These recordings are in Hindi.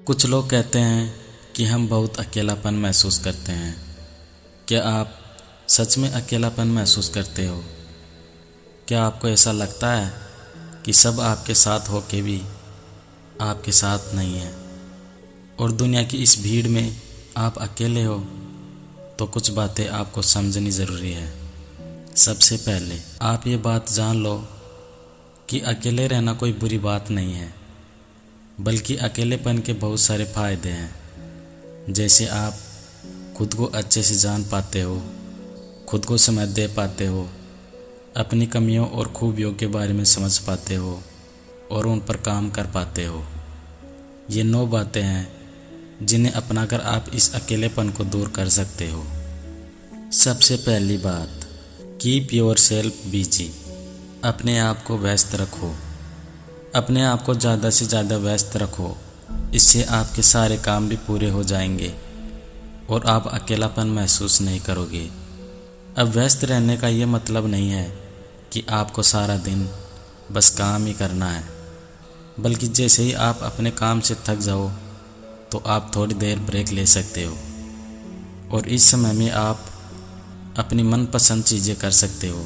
कुछ लोग कहते हैं कि हम बहुत अकेलापन महसूस करते हैं। क्या आप सच में अकेलापन महसूस करते हो? क्या आपको ऐसा लगता है कि सब आपके साथ हो के भी आपके साथ नहीं है और दुनिया की इस भीड़ में आप अकेले हो? तो कुछ बातें आपको समझनी ज़रूरी है। सबसे पहले आप ये बात जान लो कि अकेले रहना कोई बुरी बात नहीं है, बल्कि अकेलेपन के बहुत सारे फ़ायदे हैं। जैसे आप खुद को अच्छे से जान पाते हो, खुद को समझ दे पाते हो, अपनी कमियों और खूबियों के बारे में समझ पाते हो और उन पर काम कर पाते हो। ये 9 बातें हैं जिन्हें अपनाकर आप इस अकेलेपन को दूर कर सकते हो। सबसे पहली बात, कीप योर सेल्फ बिजी। अपने आप को व्यस्त रखो। अपने आप को ज़्यादा से ज़्यादा व्यस्त रखो। इससे आपके सारे काम भी पूरे हो जाएंगे और आप अकेलापन महसूस नहीं करोगे। अब व्यस्त रहने का ये मतलब नहीं है कि आपको सारा दिन बस काम ही करना है, बल्कि जैसे ही आप अपने काम से थक जाओ तो आप थोड़ी देर ब्रेक ले सकते हो और इस समय में आप अपनी मनपसंद चीज़ें कर सकते हो।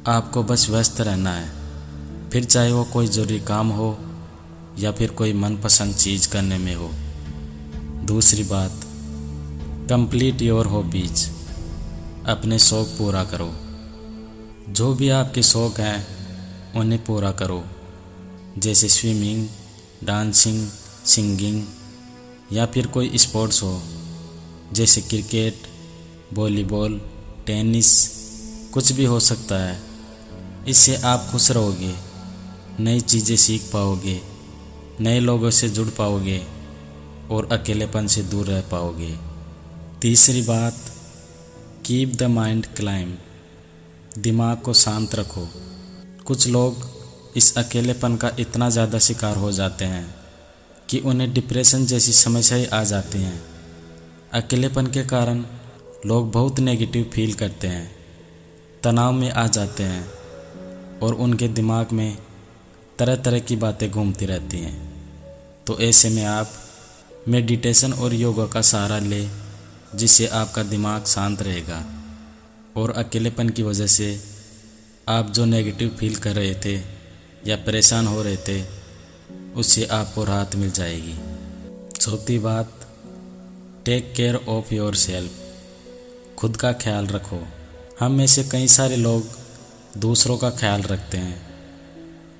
आपको बस व्यस्त रहना है, फिर चाहे वो कोई ज़रूरी काम हो या फिर कोई मनपसंद चीज़ करने में हो। दूसरी बात, कंप्लीट योर हॉबीज। अपने शौक़ पूरा करो। जो भी आपके शौक़ हैं उन्हें पूरा करो, जैसे स्विमिंग, डांसिंग, सिंगिंग या फिर कोई स्पोर्ट्स हो जैसे क्रिकेट, वॉलीबॉल, टेनिस, कुछ भी हो सकता है। इससे आप खुश रहोगे, नई चीज़ें सीख पाओगे, नए लोगों से जुड़ पाओगे और अकेलेपन से दूर रह पाओगे। तीसरी बात, कीप द माइंड क्लाइम। दिमाग को शांत रखो। कुछ लोग इस अकेलेपन का इतना ज़्यादा शिकार हो जाते हैं कि उन्हें डिप्रेशन जैसी समस्याएं आ जाती हैं। अकेलेपन के कारण लोग बहुत नेगेटिव फील करते हैं, तनाव में आ जाते हैं और उनके दिमाग में तरह तरह की बातें घूमती रहती हैं। तो ऐसे में आप मेडिटेशन और योगा का सहारा ले, जिससे आपका दिमाग शांत रहेगा और अकेलेपन की वजह से आप जो नेगेटिव फील कर रहे थे या परेशान हो रहे थे, उससे आपको राहत मिल जाएगी। चौथी बात, take care of yourself. खुद का ख्याल रखो। हम में से कई सारे लोग दूसरों का ख्याल रखते हैं,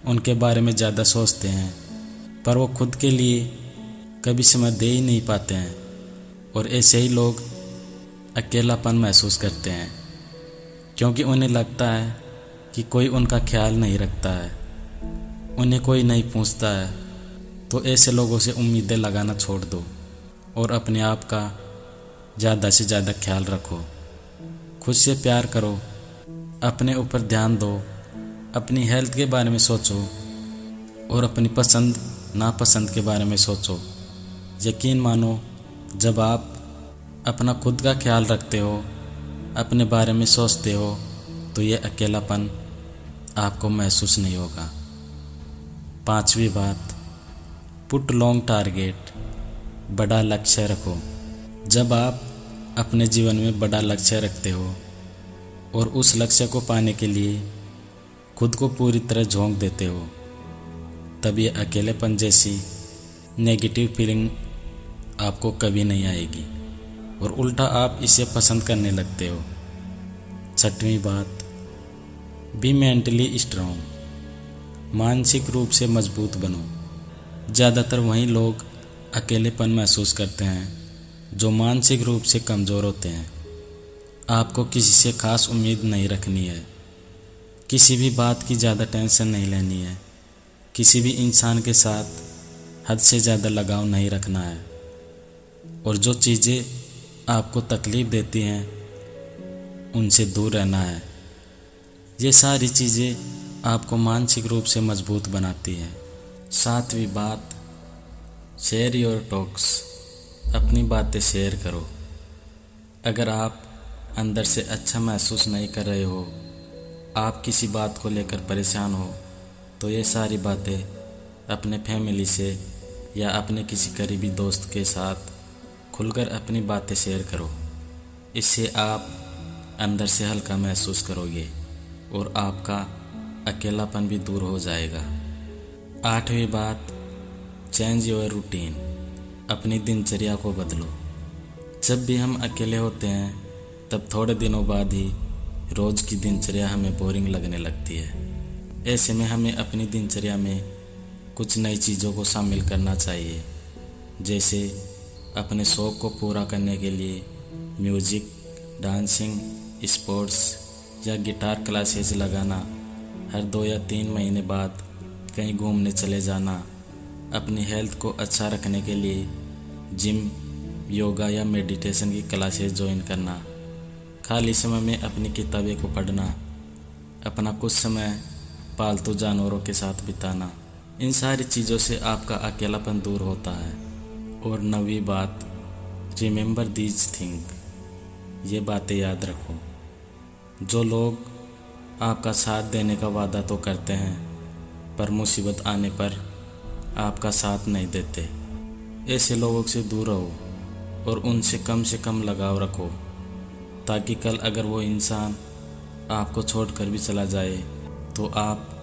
उनके बारे में ज़्यादा सोचते हैं, पर वो खुद के लिए कभी समय दे ही नहीं पाते हैं और ऐसे ही लोग अकेलापन महसूस करते हैं, क्योंकि उन्हें लगता है कि कोई उनका ख्याल नहीं रखता है, उन्हें कोई नहीं पूछता है। तो ऐसे लोगों से उम्मीदें लगाना छोड़ दो और अपने आप का ज़्यादा से ज़्यादा ख्याल रखो। खुद से प्यार करो, अपने ऊपर ध्यान दो, अपनी हेल्थ के बारे में सोचो और अपनी पसंद नापसंद के बारे में सोचो। यकीन मानो, जब आप अपना खुद का ख्याल रखते हो, अपने बारे में सोचते हो, तो ये अकेलापन आपको महसूस नहीं होगा। पांचवी बात, पुट लॉन्ग टारगेट। बड़ा लक्ष्य रखो। जब आप अपने जीवन में बड़ा लक्ष्य रखते हो और उस लक्ष्य को पाने के लिए खुद को पूरी तरह झोंक देते हो, तब ये अकेलेपन जैसी नेगेटिव फीलिंग आपको कभी नहीं आएगी और उल्टा आप इसे पसंद करने लगते हो। छठवीं बात, बी मेंटली स्ट्रॉन्ग। मानसिक रूप से मजबूत बनो। ज़्यादातर वही लोग अकेलेपन महसूस करते हैं जो मानसिक रूप से कमज़ोर होते हैं। आपको किसी से खास उम्मीद नहीं रखनी है, किसी भी बात की ज़्यादा टेंशन नहीं लेनी है, किसी भी इंसान के साथ हद से ज़्यादा लगाव नहीं रखना है और जो चीज़ें आपको तकलीफ़ देती हैं उनसे दूर रहना है। ये सारी चीज़ें आपको मानसिक रूप से मजबूत बनाती हैं। सातवीं बात, शेयर योर टॉक्स। अपनी बातें शेयर करो। अगर आप अंदर से अच्छा महसूस नहीं कर रहे हो, आप किसी बात को लेकर परेशान हो, तो ये सारी बातें अपने फैमिली से, या अपने किसी करीबी दोस्त के साथ खुलकर अपनी बातें शेयर करो। इससे आप अंदर से हल्का महसूस करोगे और आपका अकेलापन भी दूर हो जाएगा। 8वीं बात, चेंज योर रूटीन। अपनी दिनचर्या को बदलो। जब भी हम अकेले होते हैं तब थोड़े दिनों बाद ही रोज़ की दिनचर्या हमें बोरिंग लगने लगती है। ऐसे में हमें अपनी दिनचर्या में कुछ नई चीज़ों को शामिल करना चाहिए, जैसे अपने शौक़ को पूरा करने के लिए म्यूज़िक, डांसिंग, स्पोर्ट्स या गिटार क्लासेस लगाना, हर 2 या 3 महीने बाद कहीं घूमने चले जाना, अपनी हेल्थ को अच्छा रखने के लिए जिम, योगा या मेडिटेशन की क्लासेस ज्वाइन करना, खाली समय में अपनी किताबें को पढ़ना, अपना कुछ समय पालतू जानवरों के साथ बिताना। इन सारी चीज़ों से आपका अकेलापन दूर होता है। और 9वीं बात, रिमेंबर दीज थिंग। ये बातें याद रखो। जो लोग आपका साथ देने का वादा तो करते हैं पर मुसीबत आने पर आपका साथ नहीं देते, ऐसे लोगों से दूर रहो और उनसे कम लगाव रखो, ताकि कल अगर वो इंसान आपको छोड़कर भी चला जाए तो आप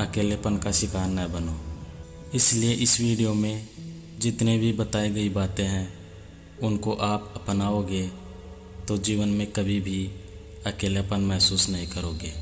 अकेलेपन का शिकार न बनो। इसलिए इस वीडियो में जितने भी बताई गई बातें हैं उनको आप अपनाओगे तो जीवन में कभी भी अकेलापन महसूस नहीं करोगे।